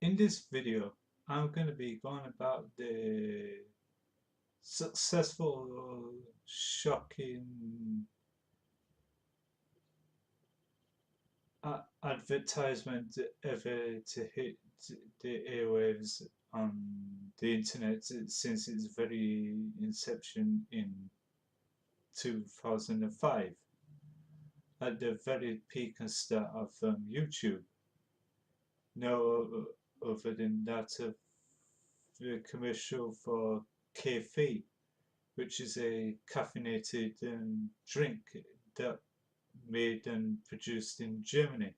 In this video, I'm going to be going about the successful, shocking advertisement ever to hit the airwaves on the internet since its very inception in 2005, at the very peak and start of YouTube. No other than that of the commercial for caffeine, which is a caffeinated drink that made and produced in Germany.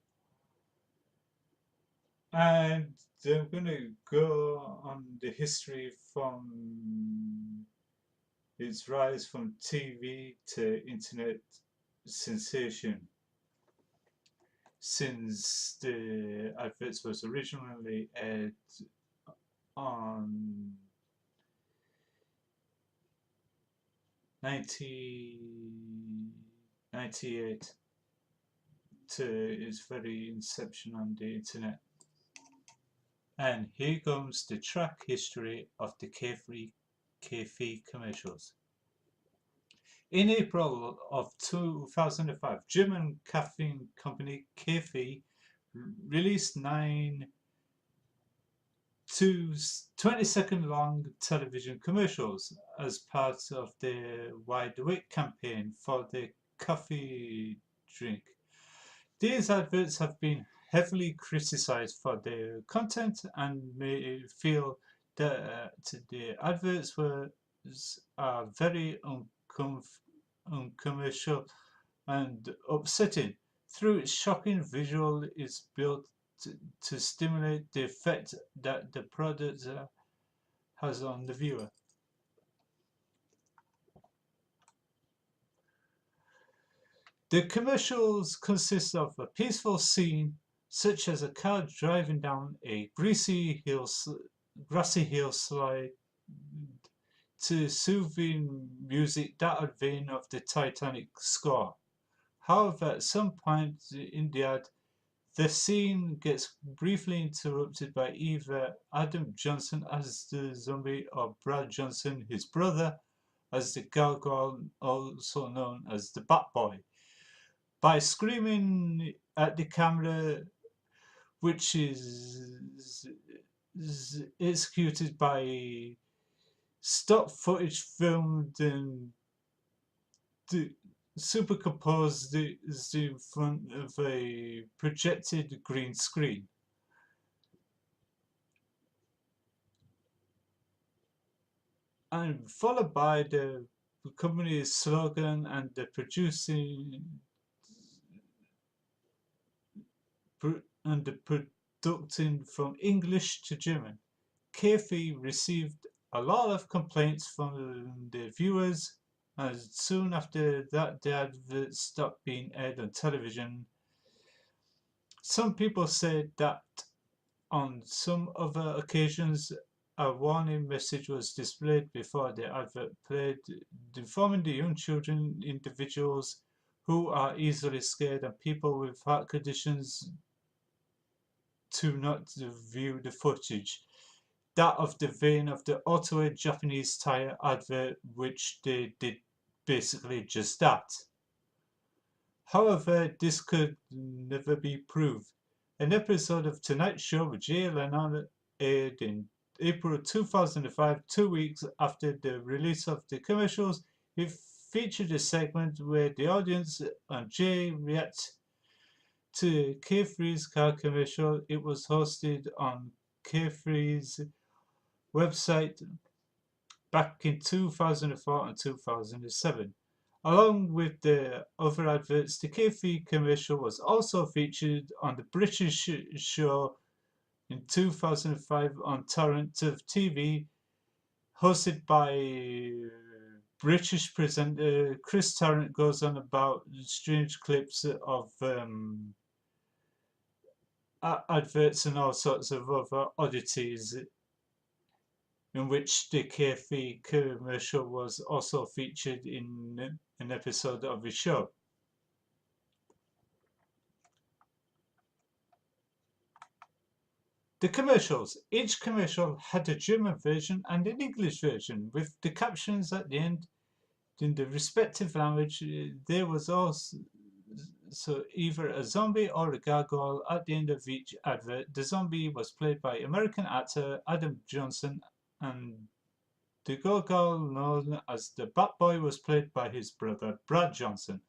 And I'm going to go on the history from its rise from TV to internet sensation, since the adverts was originally aired on 1998 to its very inception on the internet. And here comes the track history of the caffeine commercials. In April of 2005, German caffeine company caffeine released 20-second long television commercials as part of their Wide Awake campaign for the coffee drink. These adverts have been heavily criticized for their content and may feel that the adverts are very uncommercial and upsetting. Through its shocking visual, it's built to stimulate the effect that the product has on the viewer. The commercials consist of a peaceful scene, such as a car driving down a grassy hillside, to soothing music that vein of the Titanic score. However, at some point in the ad, the scene gets briefly interrupted by either Adam Johnson as the zombie or Brad Johnson, his brother, as the gargoyle, also known as the Bat Boy, by screaming at the camera, which is executed by stop footage filmed and superimposed in front of a projected green screen. And followed by the company's slogan and the producing from English to German. Cafe received a lot of complaints from the viewers, and soon after that the advert stopped being aired on television. Some people said that on some other occasions a warning message was displayed before the advert played, informing the young children, individuals who are easily scared, and people with heart conditions to not view the footage. That of the vein of the Ottawa Japanese tire advert, which they did basically just that. However, this could never be proved. An episode of Tonight Show with Jay Leno aired in April 2005, 2 weeks after the release of the commercials. It featured a segment where the audience and Jay react to Carefree's car commercial. It was hosted on Carefree's website back in 2004 and 2007. Along with the other adverts, the caffeine commercial was also featured on the British show in 2005 on Torrent of TV, hosted by British presenter Chris Tarrant. Goes on about strange clips of adverts and all sorts of other oddities, in which the cafe commercial was also featured in an episode of the show. The commercials. Each commercial had a German version and an English version, with the captions at the end in the respective language. There was also either a zombie or a gargoyle at the end of each advert. The zombie was played by American actor Adam Johnson, and the gargoyle, known as the Bat Boy, was played by his brother Brad Johnson.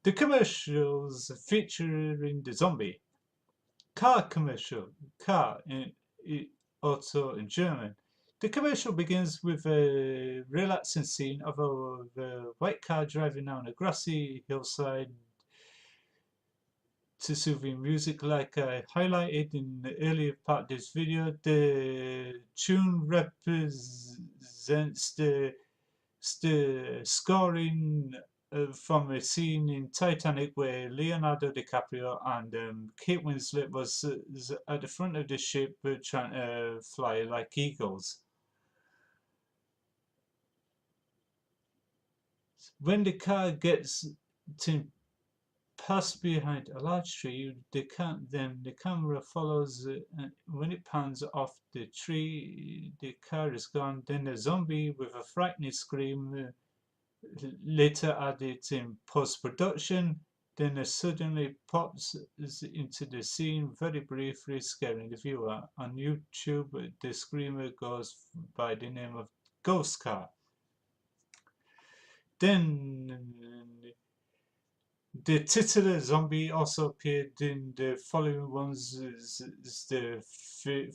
The commercials featuring the zombie. Car commercial. Car, also in German. The commercial begins with a relaxing scene of a white car driving down a grassy hillside to soothing music, like I highlighted in the earlier part of this video. The tune represents the scoring from a scene in Titanic where Leonardo DiCaprio and Kate Winslet was at the front of the ship trying to fly like eagles. When the car gets to pass behind a large tree, then the camera follows when it pans off the tree, the car is gone. Then a zombie with a frightening scream, later added in post-production, then it suddenly pops into the scene very briefly, scaring the viewer. On YouTube, the screamer goes by the name of Ghost Car. Then the titular zombie also appeared in the following ones: the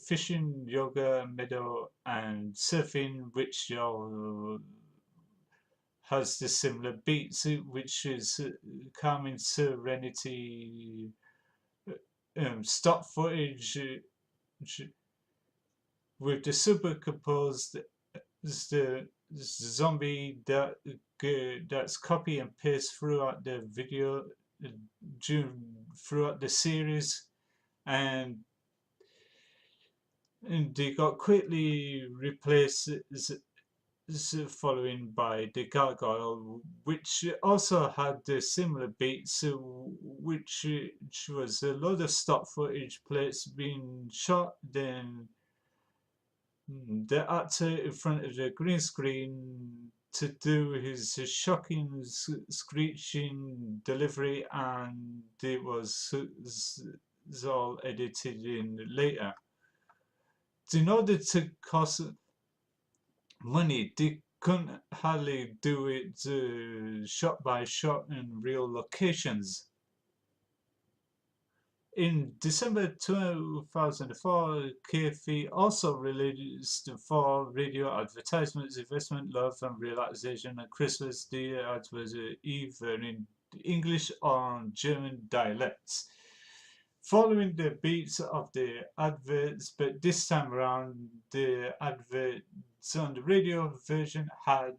fishing, yoga, meadow, and surfing, which has the similar beats, which is calming serenity, stock footage with the superimposed the zombie that's copy and paste throughout the video, throughout the series, and they got quickly replaced following by the gargoyle, which also had the similar beats, which was a lot of stock footage plates being shot, then the actor in front of the green screen to do his shocking screeching delivery, and it was all edited in later. In order to cost money, they couldn't hardly do it shot by shot in real locations. In December 2004, caffeine also released 4 radio advertisements: Investment, Love and Relaxation, and Christmas. The ads was either in English or German dialects, following the beats of the adverts, but this time around the adverts on the radio version had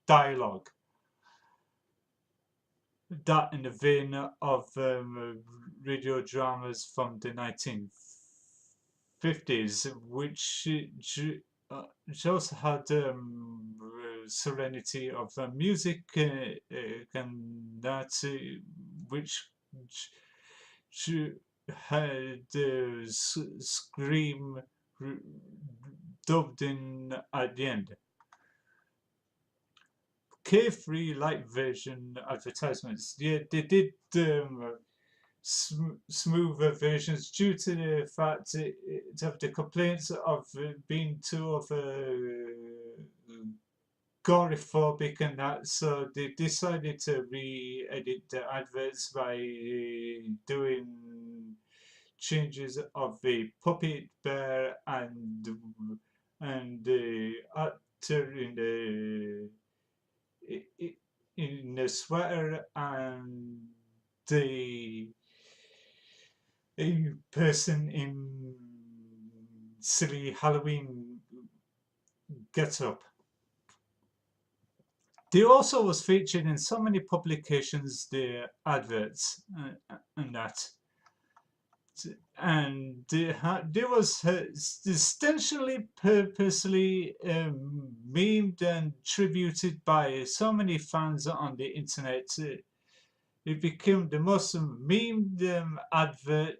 dialogue. That in the vein of radio dramas from the 1950s, which also had serenity of music, and that which had scream dubbed in at the end. Carefree light version advertisements, yeah, they did smoother versions due to the fact of the complaints of being too of goryphobic and that, so they decided to re-edit the adverts by doing changes of the puppet bear and the actor in the sweater and the person in silly Halloween get-up. They also was featured in so many publications, the adverts and that. And there was essentially purposely memed and tributed by so many fans on the internet. It became the most memed advert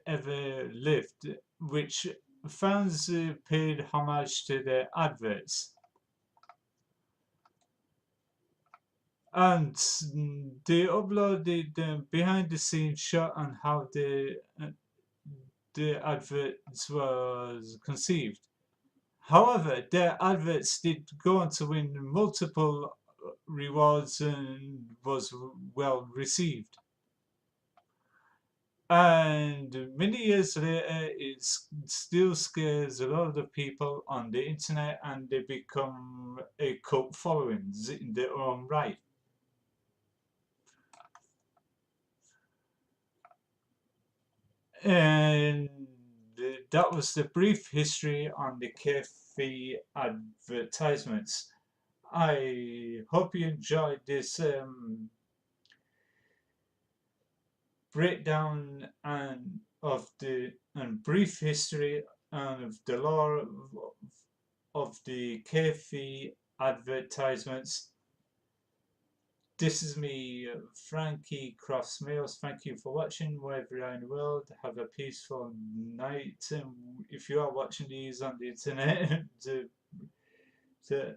ever lived, which fans paid homage to the adverts. And they uploaded the behind the scenes shot on how the adverts was conceived. However, their adverts did go on to win multiple rewards and was well received. And many years later, it still scares a lot of people on the internet, and they become a cult following in their own right. And that was the brief history on the cafe advertisements. I hope you enjoyed this breakdown and of the and brief history of the law of the cafe advertisements. This is me, Frankie, croft, smales. Thank you for watching wherever you are in the world. Have a peaceful night. And if you are watching these on the internet, the, the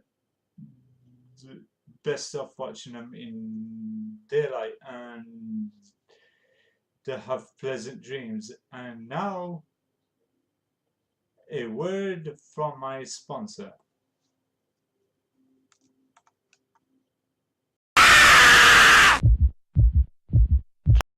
best of watching them in daylight and to have pleasant dreams. And now, a word from my sponsor.